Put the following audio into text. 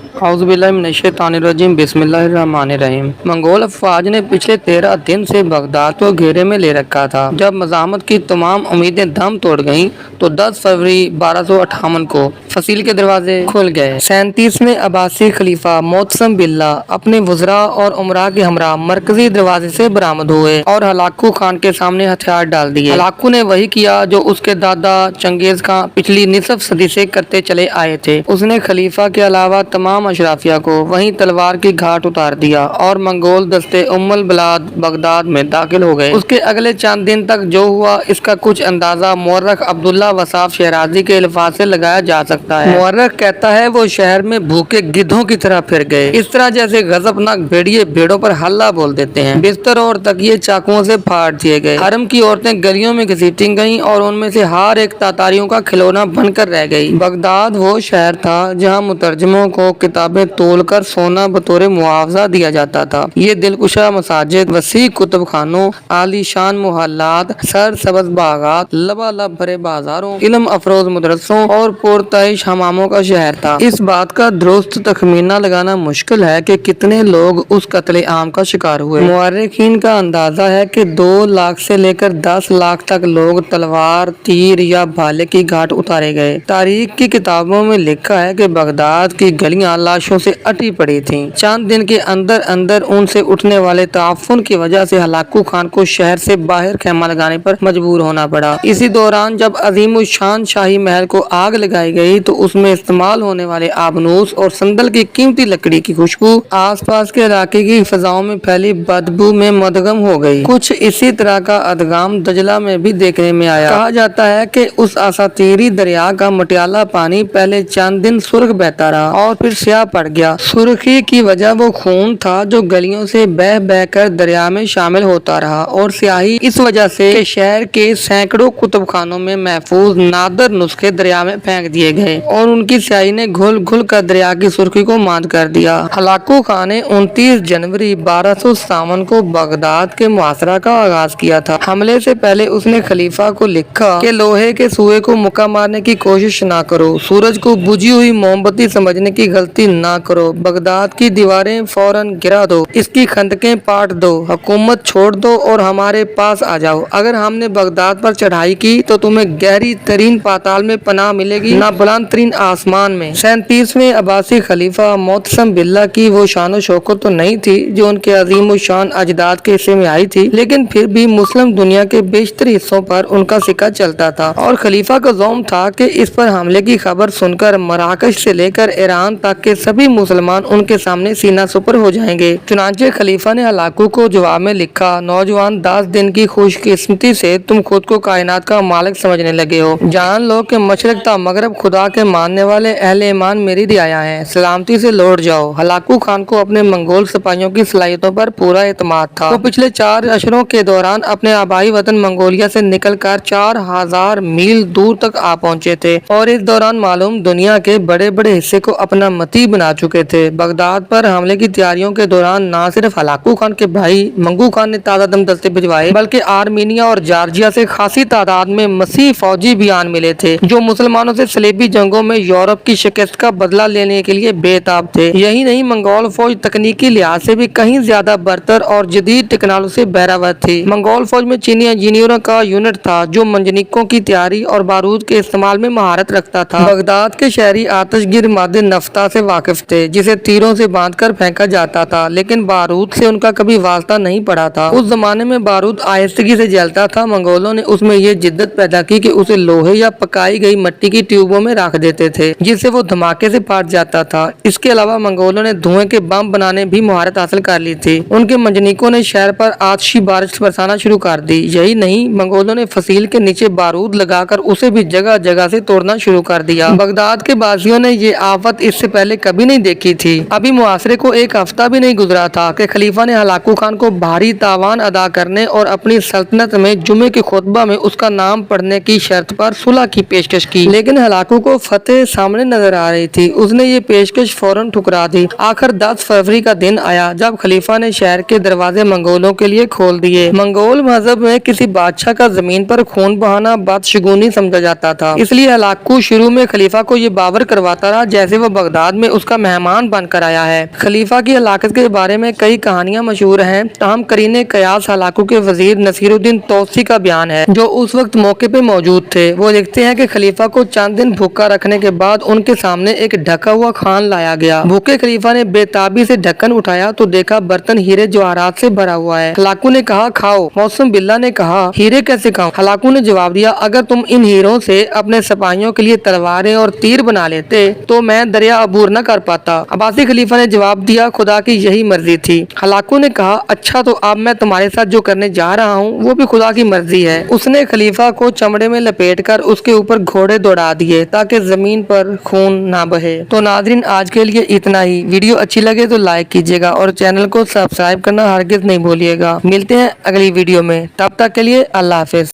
औज़ु बिल्लाहि मिनश्शैतानिर्रजीम बिस्मिल्लाहिर्रहमानिर्रहीम। मंगोल अफवाज ने पिछले 13 दिन से बगदाद को घेरे में ले रखा था। जब मज़ाहमत की तमाम उम्मीदें दम तोड़ गईं तो 10 फरवरी 1258 को फसील के दरवाजे खुल गए। 37वें अब्बासी खलीफा मोहतसम बिल्ला अपने वज़रा और उमरा के हमरा मरकजी दरवाजे से बरामद हुए और हलाकू खान के सामने हथियार डाल दिए। हलाकू ने वही किया जो उसके दादा चंगेज खां पिछली निसफ सदी से करते चले आए थे। उसने खलीफा के अलावा तमाम अशराफिया को वहीं तलवार की घाट उतार दिया और मंगोल दस्ते उम्मुल बलाद बगदाद में दाखिल हो गए। उसके अगले चंद दिन तक जो हुआ इसका कुछ अंदाजा मुअर्रख अब्दुल्ला वसाफ शहराजी के अल्फाज से लगाया जा सकता है। मुअर्रख कहता है वो शहर में भूखे गिद्धों की तरह फिर गए, इस तरह जैसे गजबनाक भेड़िए भेड़ों पर हल्ला बोल देते हैं। बिस्तर और तकिए चाकुओं से फाड़ दिए गए। हरम की औरतें गलियों में घसीटी गईं और उनमें से हर एक तातारियों का खिलौना बनकर रह गई। बगदाद वो शहर था जहाँ मुतरजमों को किताबें तोलकर सोना बतौर मुआवजा दिया जाता था। ये दिलकुशा मसाजिद, वसी कुतुब खानों, आलीशान मोहल्लात, सर सबज बागात, लबालब भरे बाजारों, इल्म अफरोज मदरसों और पुरताइश हमामों का शहर था। इस बात का दुरुस्त तखमीना लगाना मुश्किल है कि कितने लोग उस कत्ले आम का शिकार हुए। मुअर्रिखीन का अंदाजा है कि 2 लाख से लेकर 10 लाख तक लोग तलवार, तीर या भाले की घाट उतारे गए। तारीख की किताबों में लिखा है कि बगदाद की गलियां लाशों से अटी पड़ी थीं। चंद दिन के अंदर अंदर उनसे उठने वाले ताफुन की वजह से हलाकू खान को शहर से बाहर खेमा लगाने पर मजबूर होना पड़ा। इसी दौरान जब अजीमुशान शाही महल को आग लगाई गई तो उसमें इस्तेमाल होने वाले आबनूस और संदल की कीमती लकड़ी की खुशबू आसपास के इलाके की फिजाओं में फैली बदबू में मदगम हो गई। कुछ इसी तरह का अदगाम दजला में भी देखने में आया। कहा जाता है कि उस असातीरी दरिया का मटियाला पानी पहले चंद दिन सुर्ख बहता रहा और फिर स्याह पड़ गया। सुर्खी की वजह वो खून था जो गलियों से बह बह कर दरिया में शामिल होता रहा और स्याही इस वजह से कि शहर के सैकड़ों कुतुब खानों में महफूज नादर नुस्खे दरिया में फेंक दिए गए और उनकी स्याही ने घुल घुल कर दरिया की सुर्खी को मांद कर दिया। हलाकू खान ने 29 जनवरी 1257 को बगदाद के मुहासरा का आगाज किया था। हमले से पहले उसने खलीफा को लिखा कि लोहे के सुए को मुक्का मारने की कोशिश ना करो, सूरज को बुझी हुई मोमबत्ती समझने की गलती ना करो, बगदाद की दीवारें फौरन गिरा दो, इसकी खंदकें पाट दो, हुकूमत छोड़ दो और हमारे पास आ जाओ। अगर हमने बगदाद पर चढ़ाई की तो तुम्हें गहरी तरीन पाताल में पनाह मिलेगी, ना बुलंद तरीन आसमान में। 37वें अब्बासी खलीफा मोहतसम बिल्ला की वो शान शौकत तो नहीं थी जो उनके अजीम शान अजदाद के हिस्से में आई थी, लेकिन फिर भी मुस्लिम दुनिया के बेशतर हिस्सों पर उनका सिक्का चलता था और खलीफा का ज़ौम था कि इस पर हमले की खबर सुनकर मराकश से लेकर ईरान तक के सभी मुसलमान उनके सामने सीना सुपर हो जाएंगे। चुनांचे खलीफा ने हलाकू को जवाब में लिखा, नौजवान 10 दिन की खुशकिस्मती से तुम खुद को कायनात का मालिक समझने लगे हो। जान लो कि मशरक ता मगरब खुदा के मानने वाले अहले ईमान मेरी रियाया हैं, सलामती से लौट जाओ। हलाकू खान को अपने मंगोल सिपाहियों की सलाहियतों पर पूरा एतमाद था। वो पिछले 4 अशरों के दौरान अपने आबाई वतन मंगोलिया से निकलकर 4000 मील दूर तक आ पहुंचे थे और इस दौरान मालूम दुनिया के बड़े बड़े हिस्से को अपना मती बना चुके थे। बगदाद पर हमले की तैयारियों के दौरान न सिर्फ हलाकू खान के भाई मंगू खान ने ताजा दम दस्ते भिजवाए, बल्कि आर्मीनिया और जॉर्जिया से खासी तादाद में मसीह फौजी भी आन मिले थे जो मुसलमानों से सलेबी जंगों में यूरोप की शिकस्त का बदला लेने के लिए बेताब थे। यही नहीं, मंगोल फौज तकनीकी लिहाज से भी कहीं ज्यादा बरतर और जदीद टेक्नोलॉजी से बहरावर थी। मंगोल फौज में चीनी इंजीनियरों का यूनिट था जो मंजनीकों की तैयारी और बारूद के इस्तेमाल में महारत रखता था। बगदाद के शहरी आतिशगिर मादे नफ्ता से वाकिफ थे जिसे तीरों से बांधकर फेंका जाता था, लेकिन बारूद से उनका कभी वास्ता नहीं पड़ा था। उस जमाने में बारूद आहिस्तगी से जलता था। मंगोलों ने उसमें ये जिद्दत पैदा की कि उसे लोहे या पकाई गई मिट्टी की ट्यूबों में रख देते थे जिससे वो धमाके से फाट जाता था। इसके अलावा मंगोलों ने धुएं के बम बनाने भी महारत हासिल कर ली थी। उनके मंजनीकों ने शहर पर आतिशी बारिश बरसाना शुरू कर दी। यही नहीं, मंगोलों ने फसील के नीचे बारूद लगाकर उसे भी जगह जगह से तोड़ना शुरू कर दिया। बगदाद के बासियों ने ये आफत इससे पहले कभी नहीं देखी थी। अभी मुआसरे को एक हफ्ता भी नहीं गुजरा था कि खलीफा ने हलाकू खान को भारी तावान अदा करने और अपनी सल्तनत में जुमे के खुतबा में उसका नाम पढ़ने की शर्त पर सुलह की पेशकश की, लेकिन हलाकू को फतेह सामने नजर आ रही थी। उसने ये पेशकश फौरन ठुकरा दी। आखिर 10 फरवरी का दिन आया जब खलीफा ने शहर के दरवाजे मंगोलों के लिए खोल दिए। मंगोल मजहब में किसी बादशाह का जमीन पर खून बहाना बदशगुनी समझा जाता था, इसलिए हलाकू शुरू में खलीफा को ये बावर करवाता रहा जैसे वो बगदाद میں اس کا مہمان بن کر آیا ہے۔ خلیفہ کی ہلاکت کے بارے میں کئی کہانیاں مشہور ہیں، تاہم قرین قیاس ہلاکو کے وزیر نصیر الدین توسی کا بیان ہے جو اس وقت موقع پہ موجود تھے۔ وہ لکھتے ہیں کہ خلیفہ کو چند دن بھوکا رکھنے کے بعد ان کے سامنے ایک ڈھکا ہوا خوان لایا گیا۔ بھوکے خلیفہ نے بے تابی سے ڈھکن اٹھایا تو دیکھا برتن ہیرے جواہرات سے بھرا ہوا ہے۔ ہلاکو نے کہا کھاؤ۔ موسم باللہ نے کہا ہیرے کیسے کھاؤں؟ ہلاکو نے جواب دیا اگر تم ان ہیروں سے اپنے سپاہیوں کے لیے تلواریں اور تیر بنا لیتے تو میں دریا عبور نہ کر پاتا۔ عباسی خلیفہ نے جواب دیا خدا کی یہی مرضی تھی۔ ہلاکو نے کہا اچھا تو اب میں تمہارے ساتھ جو کرنے جا رہا ہوں وہ بھی خدا کی مرضی ہے۔ اس نے خلیفہ کو چمڑے میں لپیٹ کر اس کے اوپر گھوڑے دوڑا دیے تاکہ زمین پر خون نہ بہے۔ تو ناظرین آج کے لیے اتنا ہی۔ ویڈیو اچھی لگے تو لائک کیجیے گا اور چینل کو سبسکرائب کرنا ہرگز نہیں بھولیے گا۔ ملتے ہیں اگلی ویڈیو میں، تب تک کے لیے اللہ حافظ۔